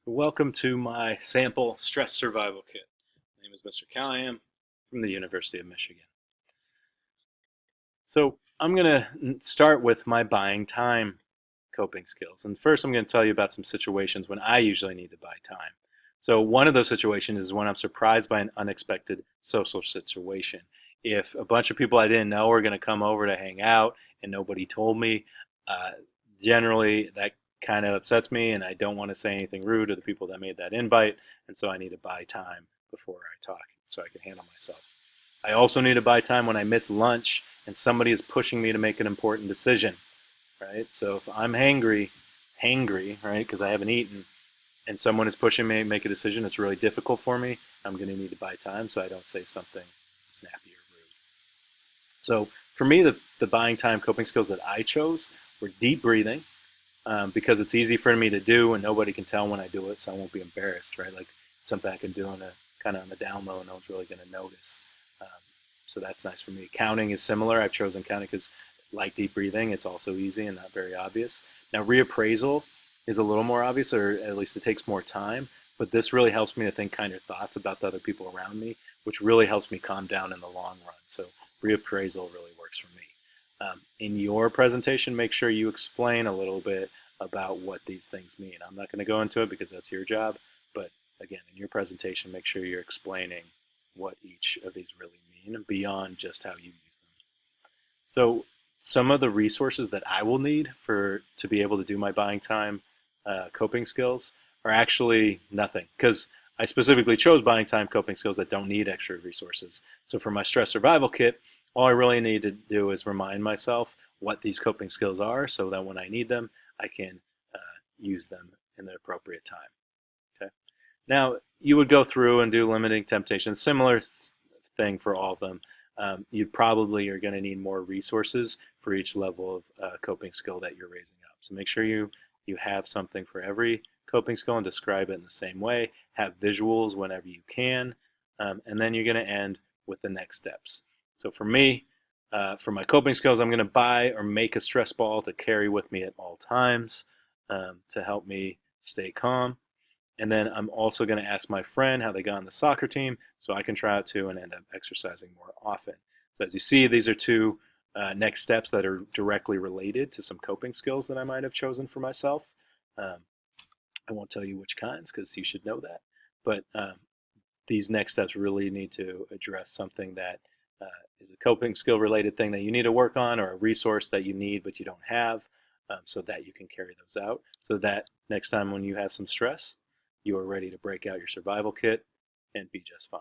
So welcome to my sample stress survival kit. My name is Mr. Callahan from the University of Michigan. So I'm going to start with my buying time coping skills. And first I'm going to tell you about some situations when I usually need to buy time. So one of those situations is when I'm surprised by an unexpected social situation. If a bunch of people I didn't know are going to come over to hang out and nobody told me, uh, generally that kind of upsets me, and I don't want to say anything rude to the people that made that invite, and so I need to buy time before I talk so I can handle myself. I also need to buy time when I miss lunch and somebody is pushing me to make an important decision, right? So if I'm hangry, right, because I haven't eaten, and someone is pushing me to make a decision that's really difficult for me, I'm going to need to buy time so I don't say something snappy or rude. So for me, the buying time coping skills that I chose were deep breathing, because it's easy for me to do and nobody can tell when I do it, so I won't be embarrassed, right? Like it's something I can do on a kind of on the down low, and no one's really going to notice. Um, so that's nice for me. Counting is similar. I've chosen counting because, like deep breathing, it's also easy and not very obvious. Now, reappraisal is a little more obvious, or at least it takes more time. But this really helps me to think kinder thoughts about the other people around me, which really helps me calm down in the long run. So reappraisal really works for me. In your presentation, make sure you explain a little bit about what these things mean. I'm not going to go into it because that's your job, but again, in your presentation, make sure you're explaining what each of these really mean beyond just how you use them. So some of the resources that I will need to be able to do my buying time coping skills are actually nothing, because I specifically chose buying time coping skills that don't need extra resources. So for my stress survival kit, all I really need to do is remind myself what these coping skills are so that when I need them, I can use them in the appropriate time. Okay. Now, you would go through and do limiting temptations, similar thing for all of them. You probably are going to need more resources for each level of coping skill that you're raising up. So make sure you have something for every coping skill and describe it in the same way. Have visuals whenever you can, and then you're going to end with the next steps. So for me, for my coping skills, I'm going to buy or make a stress ball to carry with me at all times, to help me stay calm. And then I'm also going to ask my friend how they got on the soccer team so I can try it too and end up exercising more often. So as you see, these are two next steps that are directly related to some coping skills that I might have chosen for myself. Um, I won't tell you which kinds because you should know that. But these next steps really need to address something that uh, is a coping skill related thing that you need to work on, or a resource that you need but you don't have, so that you can carry those out. So that next time when you have some stress, you are ready to break out your survival kit and be just fine.